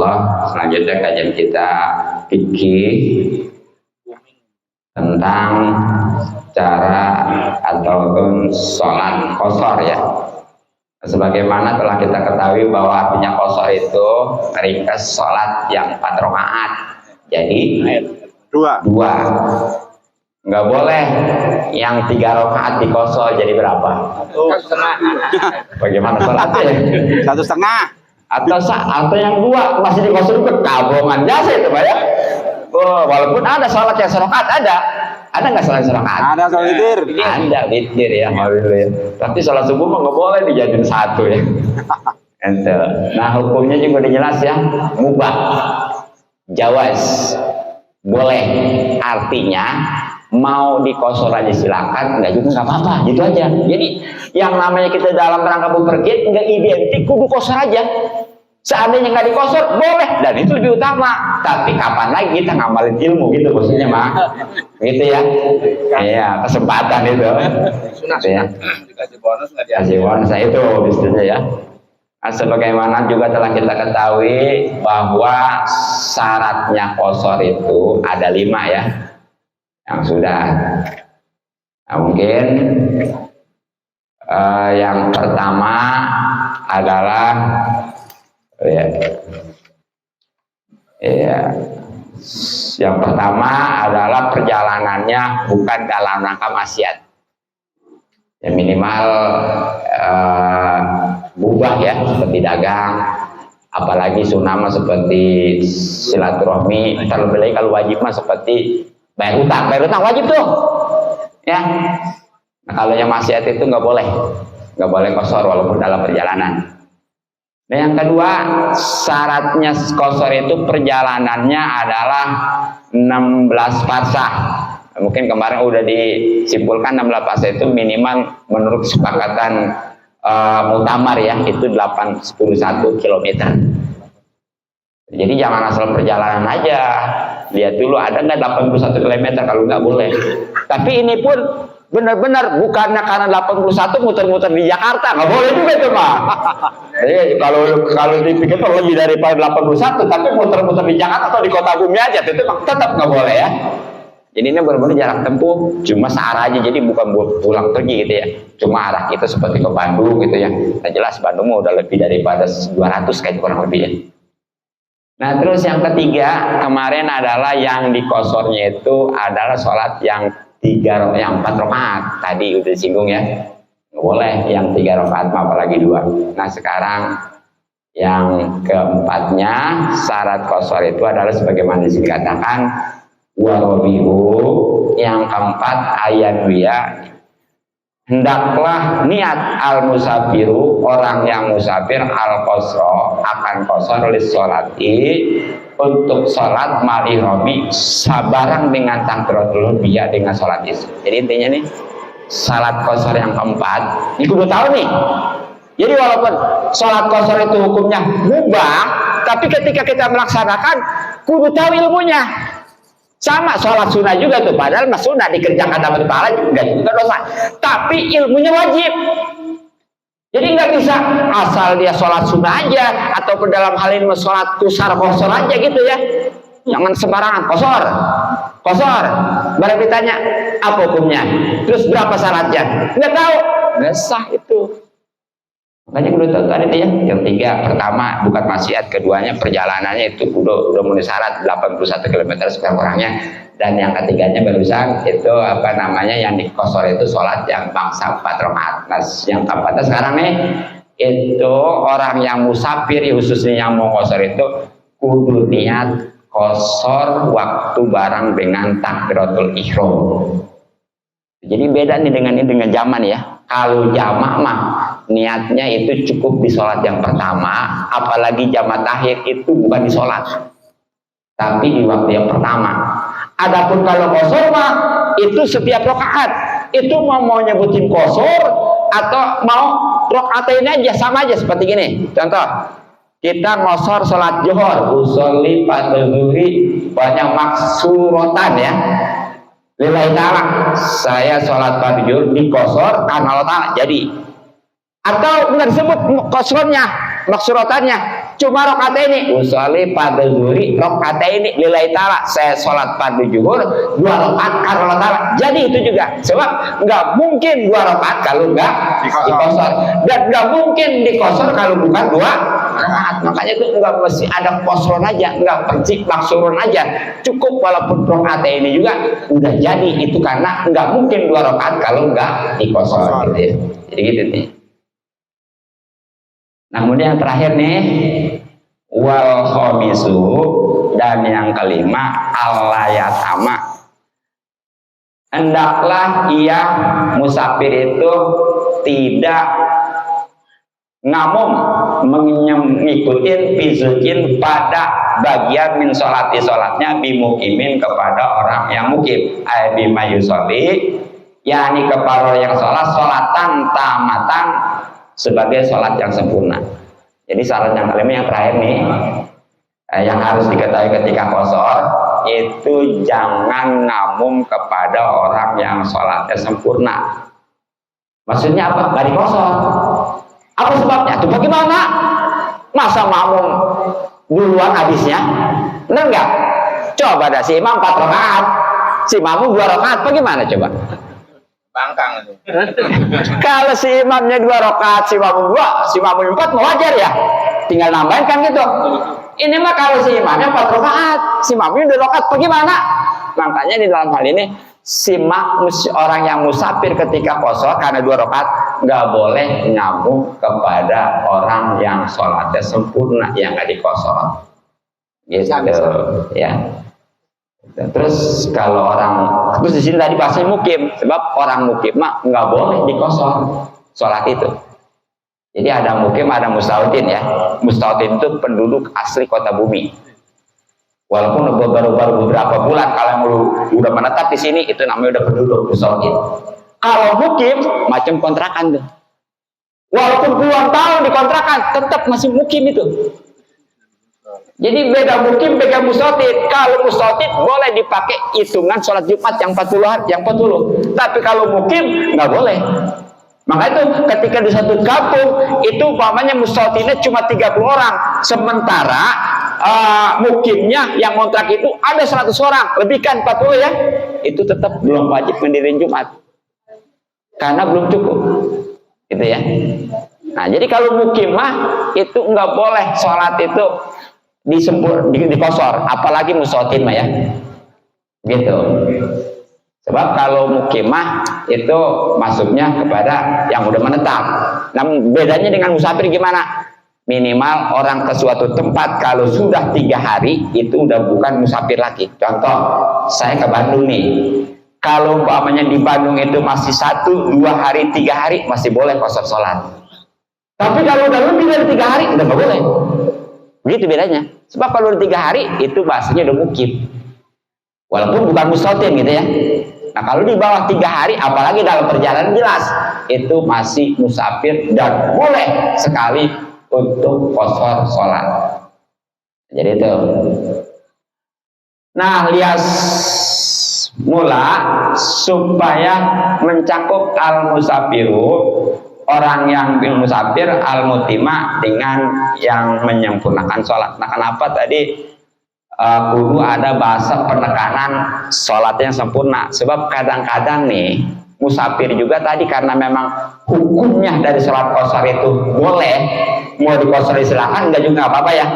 Allah, selanjutnya kajian kita fikih tentang cara ataupun sholat qashar ya. Sebagaimana telah kita ketahui bahwa artinya qashar itu ringkas sholat yang 4 rakaat. Jadi dua. Nggak boleh yang 3 rakaat dikosor jadi berapa? 1,5. Bagaimana sholatnya? 1,5. Atau yang 2 masih dikosor ke tabungan jasa itu Pak ya? Oh, walaupun ada sholat yang serokat ada nggak sholat serokat? Ada sholat witir. Ada witir ya, ya. Tapi sholat subuh mah nggak boleh dijadiin 1 ya. Ente. Nah hukumnya juga dijelas ya, mubah, jawaz, boleh. Artinya mau dikosor aja silakan, nggak juga nggak apa-apa, gitu aja. Jadi yang namanya kita dalam rangka bepergian nggak identik kudu kosor aja. Seandainya nggak dikosor boleh, dan itu lebih utama. Tapi kapan lagi kita ngamalin ilmu gitu maksudnya mah, gitu ya. Iya kesempatan itu. Sunah ya. Dikasih bonus nggak dia? Kasih bonus itu bisnisnya ya. Nah, sebagaimana juga telah kita ketahui bahwa syaratnya kosor itu ada 5 ya. Yang sudah. Nah, mungkin yang pertama adalah yang pertama adalah perjalanannya bukan dalam rangka maksiat ya, minimal mubah ya, seperti dagang, apalagi sunama seperti silaturahmi, terlebih lagi kalau wajib mah seperti bayar utang wajib tuh ya. Nah, kalau yang maksiat itu nggak boleh kosor walaupun dalam perjalanan. Nah yang kedua, syaratnya qashar itu perjalanannya adalah 16 farsah. Mungkin kemarin udah disimpulkan 16 farsah itu minimal menurut kesepakatan muktamar ya, itu 81 km. Jadi jangan asal perjalanan aja, lihat dulu ada nggak 81 km, kalau nggak boleh. Tapi ini pun benar-benar bukannya karena 81 muter-muter di Jakarta, nggak boleh juga itu mah. Jadi kalau dipikir lebih daripada 81, tapi muter-muter di Jakarta atau di kota bumi aja, itu tetap nggak boleh ya. Jadi ini benar-benar jarak tempuh cuma searah aja, jadi bukan buat pulang pergi gitu ya. Cuma arah kita seperti ke Bandung gitu ya. Nah, jelas Bandung udah lebih daripada 200 kayak kurang lebih ya. Nah terus yang ketiga kemarin adalah yang dikosornya itu adalah sholat yang 4 rakaat tadi udah disinggung ya, nggak boleh yang 3 rakaat apalagi 2. Nah sekarang yang keempatnya syarat qashar itu adalah sebagaimana dikatakan warobihu, yang keempat ayanwiya, hendaklah niat al musafiru, orang yang musafir al qasra akan qashar lis sholati, untuk sholat malihomi sabarang dengan takbiratul ihram dengan sholat isya. Jadi intinya nih sholat qashar yang keempat ini kudu tahu nih. Jadi walaupun sholat qashar itu hukumnya mubah, tapi ketika kita melaksanakan kudu tahu ilmunya. Sama sholat sunnah juga tuh, padahal mas sunnah dikerjakan dapat pahala juga dosa, tapi ilmunya wajib. Jadi nggak bisa asal dia sholat sunnah aja, ataupun dalam hal ini sholat qashar aja gitu ya. Jangan sembarangan qashar. Baru ditanya apa hukumnya, terus berapa syaratnya, nggak tahu, nggak sah itu. Makanya udah tahu tadi ya. Yang 3 pertama bukan maksiat, keduanya perjalanannya itu udah memenuhi syarat 81 km sekurang-kurangnya, dan yang ketiganya barusan itu apa namanya yang dikosor itu sholat yang bangsa 4 rakaat. Nah yang keempatnya sekarang nih itu orang yang musafir khususnya yang mau qashar itu kudu niat qashar waktu bareng dengan takbiratul ihram. Jadi beda nih dengan zaman ya. Kalau jamak mah niatnya itu cukup di sholat yang pertama, apalagi jamak takhir itu bukan di sholat, tapi di waktu yang pertama. Adapun kalau qashar mah itu setiap rakaat, itu mau nyebutin qashar atau mau rakaat aja sama aja seperti gini. Contoh, kita qashar sholat zuhur, usolli padzuhri banyak maksurotan ya. Lillahi ta'ala, saya sholat fardhu di qashar karena Allah Ta'ala. Jadi atau nggak disebut qasharnya, maksurotannya, Cuma rokaat ini, usolli pada zuhri rokaat ini lillahi ta'ala. Saya sholat pada zuhur 2 rokaat karena Allah ta'ala. Jadi itu juga. Sebab nggak mungkin 2 rokaat kalau nggak dikosor. Dan nggak mungkin dikosor kalau bukan 2 rokaat. Makanya itu nggak mesti ada kosron aja, nggak percik maksurun aja. Cukup walaupun rokaat ini juga udah jadi. Itu karena nggak mungkin 2 rokaat kalau nggak dikosor. Gitu ya. Jadi gitu nih. Nah, kemudian yang terakhir nih, wal khamisu, dan yang kelima al-layatama. Hendaklah ia musafir itu tidak ngamum mengikuti fizukin pada bagian min sholatnya bimukimin kepada orang yang mukim bima yusolli, yakni kepada yang sholatan tamatan sebagai sholat yang sempurna. Jadi syarat yang kelima yang terakhir nih, yang harus diketahui ketika kosor, itu jangan ngamum kepada orang yang sholatnya sempurna. Maksudnya apa? Gak dikosor. Apa sebabnya? Itu bagaimana? Masa makmum duluan habisnya? Benar nggak? Coba ada si imam 4 rakaat, si makmum 2 rakaat, bagaimana coba? Bangkang itu. Kalau si imamnya 2 rakaat, si makmum 2, si makmum 4, mau wajar ya? Tinggal nambahin kan gitu. Ini mah kalau si imamnya 4 rakaat, si makmumnya 2 rakaat, bagaimana? Makanya di dalam hal ini si orang yang musafir ketika kosor karena 2 rakaat nggak boleh nyambung kepada orang yang sholatnya sempurna yang nggak dikosor. Gitu ya. Terus kalau orang, terus di sini tadi bahasanya mukim, sebab orang mukim mah nggak boleh dikosor sholat itu. Jadi ada mukim, ada mustautin ya. Mustautin itu penduduk asli kota bumi. Walaupun baru beberapa bulan, kalau yang udah menetap di sini itu namanya udah penduduk mustautin. Kalau mukim macam kontrakan tuh. Walaupun puluhan tahun dikontrakan, tetap masih mukim itu. Jadi beda mukim, beda mustautin. Kalau mustautin boleh dipakai hitungan sholat Jumat yang 40 yang 40. Tapi kalau mukim nggak boleh. Maka itu ketika di satu kampung itu umpamanya mustautinnya cuma 30 orang, sementara mukimnya yang kontrak itu ada 100 orang, lebihkan 40 ya, itu tetap belum wajib mendirikan Jumat karena belum cukup, gitu ya. Nah, jadi kalau mukim mah itu nggak boleh sholat itu dikosor, apalagi mustautin mah ya, gitu. Sebab kalau mukimah itu masuknya kepada yang udah menetap. Namun bedanya dengan musafir gimana? Minimal orang ke suatu tempat kalau sudah 3 hari itu udah bukan musafir lagi. Contoh, saya ke Bandung nih. Kalau umpamanya di Bandung itu masih 1, 2 hari, 3 hari masih boleh kosor sholat. Tapi kalau udah lebih dari 3 hari udah nggak boleh. Begitu bedanya. Sebab kalau udah 3 hari itu bahasanya udah mukim. Walaupun bukan mustautin gitu ya. Nah kalau di bawah 3 hari, apalagi dalam perjalanan jelas, itu masih musafir dan boleh sekali untuk kosor sholat. Jadi itu. Nah, lias mula supaya mencakup al-musafiru, orang yang musafir, al-mutima dengan yang menyempurnakan sholat. Nah kenapa tadi kudu ada bahasa penekanan sholatnya sempurna? Sebab kadang-kadang nih musafir juga tadi karena memang hukumnya dari sholat kosor itu boleh, mau dikosori silakan, enggak juga apa-apa ya.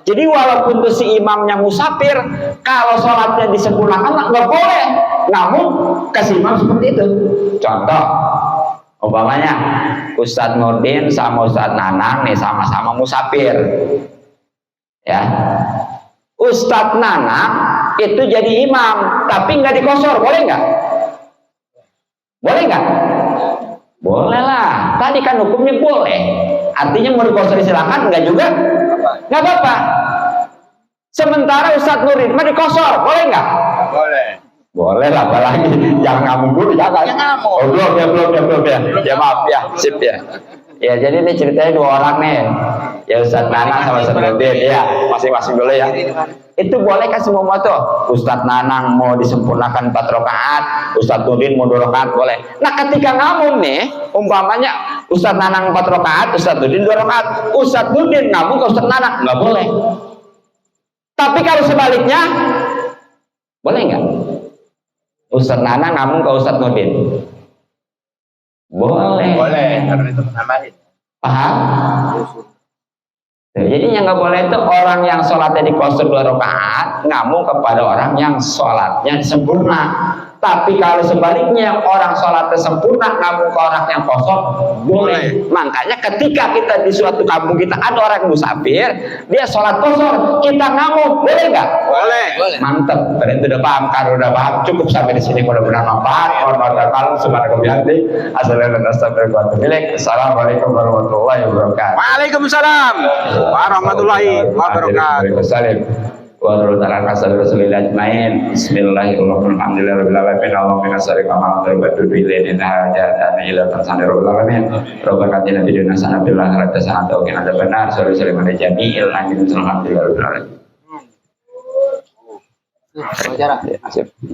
Jadi walaupun tuh si imamnya musafir, kalau sholatnya disempurnakan nggak boleh, namun kasih imam seperti itu. Contoh, umpamanya Ustadz Nurdin sama Ustadz Nanang nih sama-sama musafir, ya. Ustadz Nanang itu jadi imam, tapi nggak dikosor, boleh nggak? Boleh nggak? Boleh lah. Tadi kan hukumnya boleh. Artinya mau dikosor silakan, nggak juga? Nggak apa-apa. Sementara Ustadz Nurdin mah dikosor, boleh nggak? Boleh. Boleh lah, apalagi jangan ngamuk dulu, jangan. Oh, belum ya. Ya maaf ya, sip ya. Ya jadi ini ceritanya 2 orang nih. Ya Ustaz Nanang sama Ustaz Nurdin ya, masing-masing boleh ya. Itu boleh kan semua tuh. Ustaz Nanang mau disempurnakan 4 rakaat, Ustaz Nurdin mau 2 rakaat boleh. Nah ketika ngamun nih, umpamanya Ustaz Nanang 4 rakaat, Ustaz Nurdin 2 rakaat, Ustaz Nurdin ngamun ke Ustaz Nanang, nggak boleh. Tapi kalau sebaliknya, boleh nggak? Ustaz Nanang ngamun ke Ustaz Nurdin, boleh. Boleh, karena itu menambahin. Paham? Jadi yang nggak boleh itu orang yang sholatnya di qasr 2 rakaat ngamuk kepada orang yang sholatnya sempurna. Tapi kalau sebaliknya orang sholatnya sempurna ngamuk ke orang yang kosong boleh. Makanya ketika kita di suatu kampung kita ada orang musafir, dia sholat kosong, kita ngamuk, boleh nggak? Boleh. Mantep. Berarti udah paham, kalau udah paham cukup sampai di sini. Mudah-mudahan manfaat. Assalamualaikum warahmatullahi wabarakatuh. Waalaikumsalam warahmatullahi wabarakatuh. Bismillahirrahmanirrahim. Allahumma shalli ala Muhammad wa ala